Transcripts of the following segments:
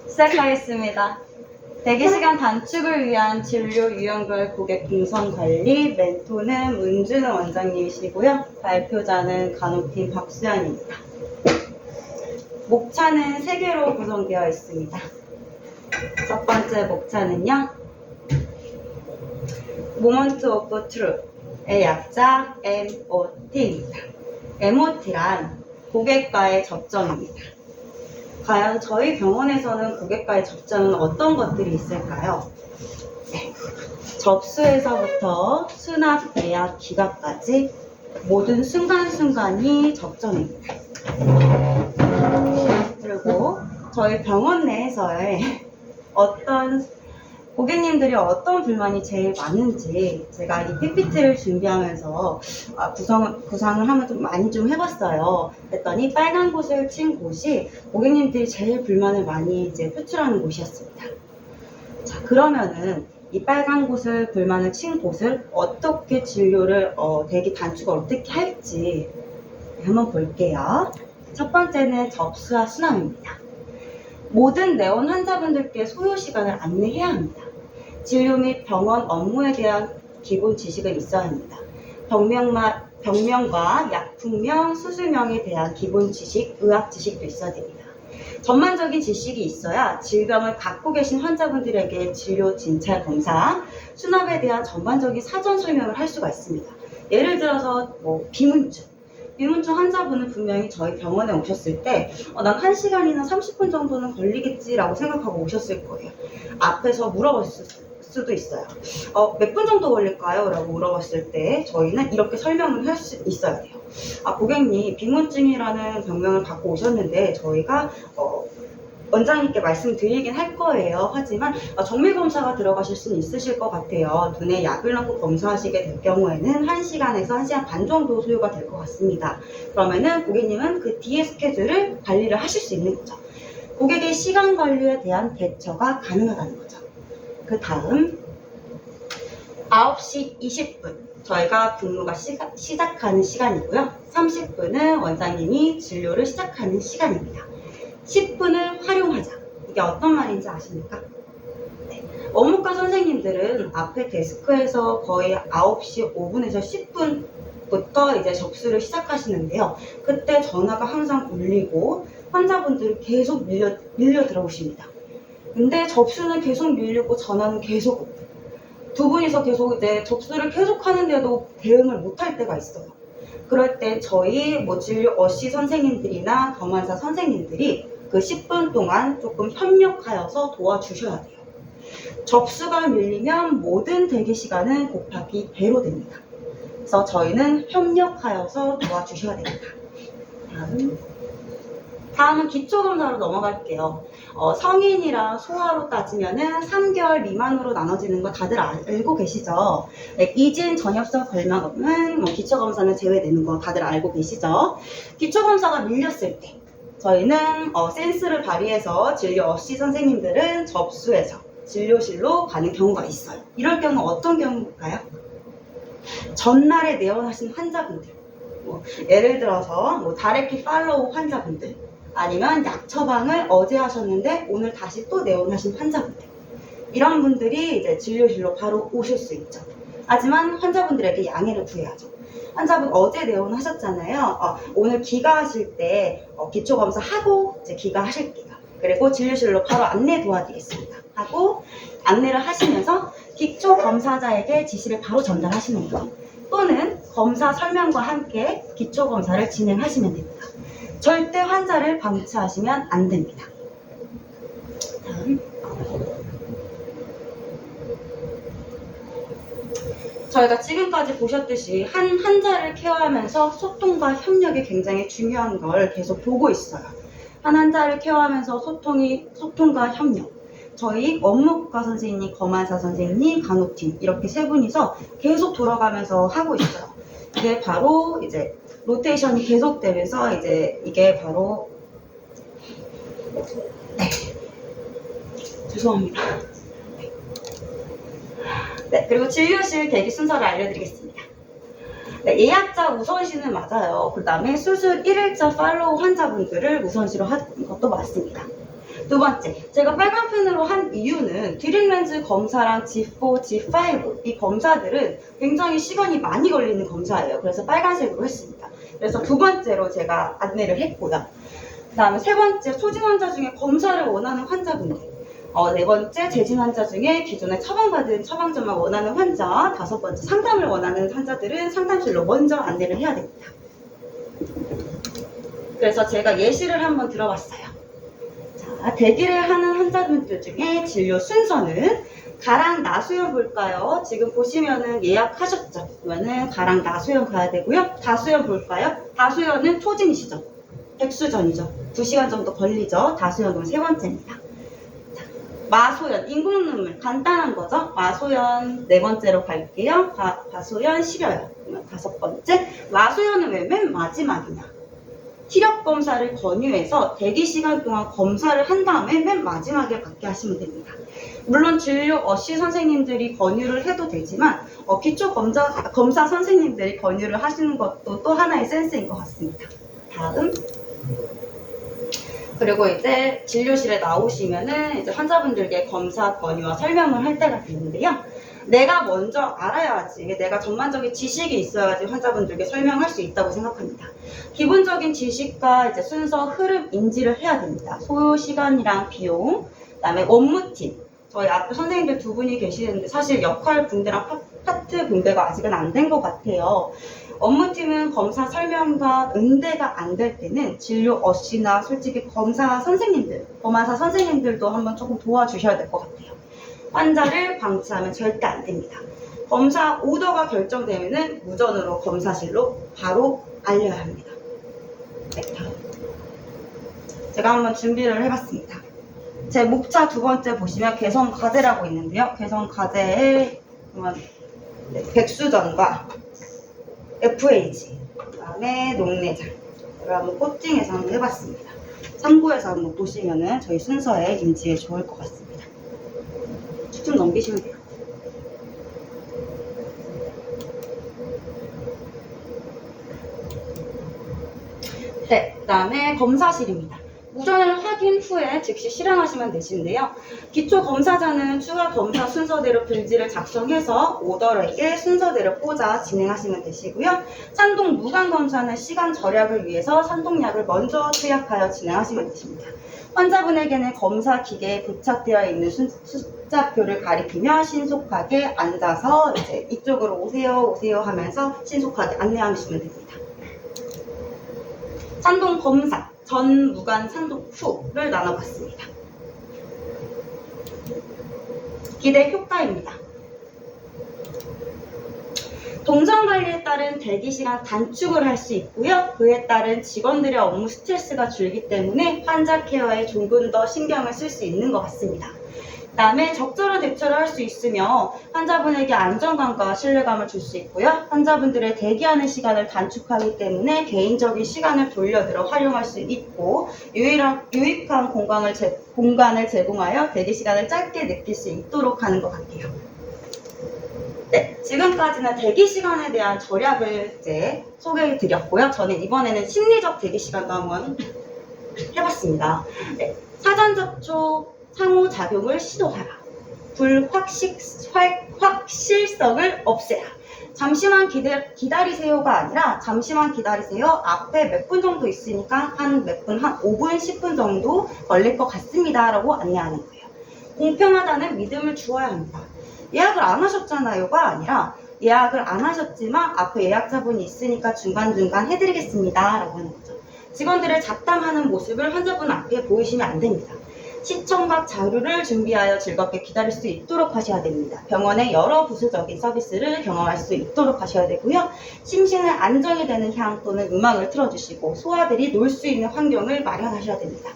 시작하겠습니다. 대기시간 단축을 위한 진료 유형별 고객 동선 관리 멘토는 문준은 원장님이시고요. 발표자는 간호팀 박수연입니다. 목차는 3개로 구성되어 있습니다. 첫 번째 목차는요. Moment of Truth의 약자 MOT입니다. MOT란 고객과의 접점입니다. 과연 저희 병원에서는 고객과의 접점은 어떤 것들이 있을까요? 네. 접수에서부터 수납, 예약, 기각까지 모든 순간순간이 접점입니다. 그리고 저희 병원 내에서의 고객님들이 어떤 불만이 제일 많은지 제가 이 PPT를 준비하면서 구상을 하면 좀 많이 해봤어요. 그랬더니 빨간 곳을 친 곳이 고객님들이 제일 불만을 많이 표출하는 곳이었습니다. 자, 그러면은 이 빨간 곳을 불만을 친 곳을 어떻게 진료를 대기 단축을 어떻게 할지 한번 볼게요. 첫 번째는 접수와 수납입니다. 모든 내원 환자분들께 소요 시간을 안내해야 합니다. 진료 및 병원 업무에 대한 기본 지식은 있어야 합니다. 병명과 약품명, 수술명에 대한 기본 지식, 의학 지식도 있어야 됩니다. 전반적인 지식이 있어야 질병을 갖고 계신 환자분들에게 진료 진찰 검사, 수납에 대한 전반적인 사전 설명을 할 수가 있습니다. 예를 들어서 비문증 환자분은 분명히 저희 병원에 오셨을 때 난 1시간이나 30분 정도는 걸리겠지라고 생각하고 오셨을 거예요. 앞에서 물어봤을 수도 있어요. 몇 분 정도 걸릴까요? 라고 물어봤을 때 저희는 이렇게 설명을 할 수 있어야 돼요. 고객님 비문증이라는 병명을 갖고 오셨는데 저희가 원장님께 말씀드리긴 할 거예요. 하지만 정밀검사가 들어가실 수는 있으실 것 같아요. 눈에 약을 넣고 검사하시게 될 경우에는 1시간에서 1시간 반 정도 소요가 될 것 같습니다. 그러면은 고객님은 그 뒤에 스케줄을 관리를 하실 수 있는 거죠. 고객의 시간 관리에 대한 대처가 가능하다는 거죠. 그 다음 9시 20분 저희가 근무가 시작하는 시간이고요. 30분은 원장님이 진료를 시작하는 시간입니다. 10분을 활용하자. 이게 어떤 말인지 아십니까? 네. 업무과 선생님들은 앞에 데스크에서 거의 9시 5분에서 10분부터 이제 접수를 시작하시는데요. 그때 전화가 항상 울리고 환자분들이 계속 밀려 들어오십니다. 근데 접수는 계속 밀리고 전화는 계속 오고 두 분이서 계속 이제 접수를 계속 하는데도 대응을 못할 때가 있어요. 그럴 때 저희 진료 어시 선생님들이나 검안사 선생님들이 그 10분 동안 조금 협력하여서 도와주셔야 돼요. 접수가 밀리면 모든 대기 시간은 곱하기 배로 됩니다. 그래서 저희는 협력하여서 도와주셔야 됩니다. 다음은 기초검사로 넘어갈게요. 성인이랑 소아로 따지면은 3개월 미만으로 나눠지는 거 다들 알고 계시죠? 네, 이진 전엽성 걸막은 기초검사는 제외되는 거 다들 알고 계시죠? 기초검사가 밀렸을 때 저희는 센스를 발휘해서 진료 어시 선생님들은 접수해서 진료실로 가는 경우가 있어요. 이럴 경우 어떤 경우일까요? 전날에 내원하신 환자분들, 예를 들어서 다래키 팔로우 환자분들, 아니면 약 처방을 어제 하셨는데 오늘 다시 또 내원하신 환자분들, 이런 분들이 이제 진료실로 바로 오실 수 있죠. 하지만 환자분들에게 양해를 구해야죠. 환자분 어제 내원하셨잖아요. 오늘 기가하실 때 기초검사 하고 이제 기가하실게요. 그리고 진료실로 바로 안내 도와드리겠습니다. 하고 안내를 하시면서 기초검사자에게 지시를 바로 전달하시는 거예요. 또는 검사 설명과 함께 기초검사를 진행하시면 됩니다. 절대 환자를 방치하시면 안 됩니다. 다음. 저희가 지금까지 보셨듯이 한 환자를 케어하면서 소통과 협력이 굉장히 중요한 걸 계속 보고 있어요. 한 환자를 케어하면서 소통과 협력. 저희 업무과 선생님, 검안사 선생님, 간호팀 이렇게 세 분이서 계속 돌아가면서 하고 있어요. 이게 바로 이제 로테이션이 계속되면서 이게 바로 죄송합니다. 네, 그리고 진료실 대기 순서를 알려드리겠습니다. 네, 예약자 우선시는 맞아요. 그 다음에 수술 1일자 팔로우 환자분들을 우선시로 하는 것도 맞습니다. 두 번째, 제가 빨간 펜으로 한 이유는 드림렌즈 검사랑 G4, G5 이 검사들은 굉장히 시간이 많이 걸리는 검사예요. 그래서 빨간색으로 했습니다. 그래서 두 번째로 제가 안내를 했고요. 그 다음에 세 번째, 초진 환자 중에 검사를 원하는 환자분들. 네 번째, 재진 환자 중에 기존에 처방받은 처방전만 원하는 환자. 다섯 번째, 상담을 원하는 환자들은 상담실로 먼저 안내를 해야 됩니다. 그래서 제가 예시를 한번 들어봤어요. 자, 대기를 하는 환자분들 중에 진료 순서는 가랑 나수연 볼까요? 지금 보시면은 예약하셨죠? 그러면은 가랑 나수연 가야 되고요. 다수연 볼까요? 다수연은 초진이시죠? 백수전이죠. 2시간 정도 걸리죠. 다수연 그럼 세 번째입니다. 자, 마소연, 인공눈물 간단한 거죠. 마소연 네 번째로 갈게요. 가소연 시려요. 그러면 다섯 번째. 마소연은 왜 맨 마지막이냐? 시력 검사를 권유해서 대기 시간 동안 검사를 한 다음에 맨 마지막에 받게 하시면 됩니다. 물론 진료 어시 선생님들이 권유를 해도 되지만 기초 검사 선생님들이 권유를 하시는 것도 또 하나의 센스인 것 같습니다. 다음. 그리고 이제 진료실에 나오시면은 이제 환자분들께 검사 권유와 설명을 할 때가 되는데요. 내가 먼저 알아야지, 내가 전반적인 지식이 있어야지 환자분들께 설명할 수 있다고 생각합니다. 기본적인 지식과 이제 순서, 흐름 인지를 해야 됩니다. 소요 시간이랑 비용, 그다음에 업무팀. 저희 앞에 선생님들 두 분이 계시는데 사실 역할 분배랑 파트 분배가 아직은 안 된 것 같아요. 업무팀은 검사 설명과 응대가 안 될 때는 진료 어시나 솔직히 검사 선생님들도 한번 조금 도와주셔야 될 것 같아요. 환자를 방치하면 절대 안 됩니다. 검사 오더가 결정되면은 무전으로 검사실로 바로 알려야 합니다. 네, 다음. 제가 한번 준비를 해봤습니다. 제 목차 두 번째 보시면 개성과제라고 있는데요. 개성과제에 백수전과 FH, 그 다음에 녹내장, 이걸 한번 코팅해서 한번 해봤습니다. 참고해서 한번 보시면은 저희 순서에 인지에 좋을 것 같습니다. 좀 넘기시면 돼요. 네, 그 다음에 검사실입니다. 무전을 확인 후에 즉시 실행하시면 되시는데요. 기초검사자는 추가 검사 순서대로 글지를 작성해서 오더에게 순서대로 꽂아 진행하시면 되시고요. 산동 무관검사는 시간 절약을 위해서 산동약을 먼저 투약하여 진행하시면 되십니다. 환자분에게는 검사 기계에 부착되어 있는 숫자표를 가리키며 신속하게 앉아서 이제 이쪽으로 오세요 하면서 신속하게 안내하시면 됩니다. 산동 검사, 전, 무관, 산동 후를 나눠봤습니다. 기대 효과입니다. 동선 관리에 따른 대기시간 단축을 할 수 있고요. 그에 따른 직원들의 업무 스트레스가 줄기 때문에 환자 케어에 조금 더 신경을 쓸 수 있는 것 같습니다. 그 다음에 적절한 대처를 할 수 있으며 환자분에게 안정감과 신뢰감을 줄 수 있고요. 환자분들의 대기하는 시간을 단축하기 때문에 개인적인 시간을 돌려들어 활용할 수 있고 유익한 공간을 제공하여 대기 시간을 짧게 느낄 수 있도록 하는 것 같아요. 네, 지금까지는 대기 시간에 대한 절약을 이제 소개해 드렸고요. 저는 이번에는 심리적 대기 시간도 한번 해봤습니다. 네, 사전 접촉 상호작용을 시도하라. 불확실성을 없애라. 잠시만 기다리세요가 아니라 잠시만 기다리세요. 앞에 몇 분 정도 있으니까 한 5분, 10분 정도 걸릴 것 같습니다. 라고 안내하는 거예요. 공평하다는 믿음을 주어야 합니다. 예약을 안 하셨잖아요가 아니라 예약을 안 하셨지만 앞에 예약자분이 있으니까 중간중간 해드리겠습니다. 라고 하는 거죠. 직원들을 잡담하는 모습을 환자분 앞에 보이시면 안 됩니다. 시청각 자료를 준비하여 즐겁게 기다릴 수 있도록 하셔야 됩니다. 병원의 여러 부수적인 서비스를 경험할 수 있도록 하셔야 되고요. 심신을 안정이 되는 향 또는 음악을 틀어주시고 소아들이 놀 수 있는 환경을 마련하셔야 됩니다.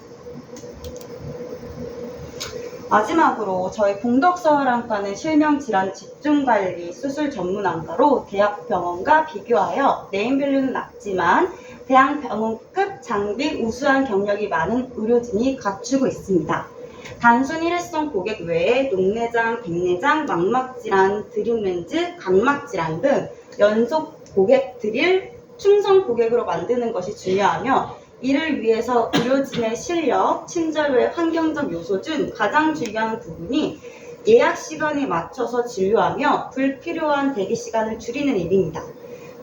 마지막으로 저희 공덕서울안과는 실명질환 집중관리 수술 전문안과로 대학병원과 비교하여 네임밸류는 낮지만 대학병원급 장비 우수한 경력이 많은 의료진이 갖추고 있습니다. 단순 일회성 고객 외에 녹내장, 백내장, 망막질환, 드림렌즈, 각막질환 등 연속 고객들을 충성 고객으로 만드는 것이 중요하며 이를 위해서 의료진의 실력, 친절 외 환경적 요소 중 가장 중요한 부분이 예약 시간에 맞춰서 진료하며 불필요한 대기 시간을 줄이는 일입니다.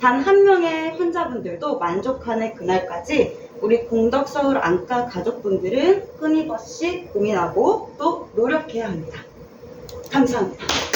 단 한 명의 환자분들도 만족하는 그날까지 우리 공덕서울 안과 가족분들은 끊임없이 고민하고 또 노력해야 합니다. 감사합니다.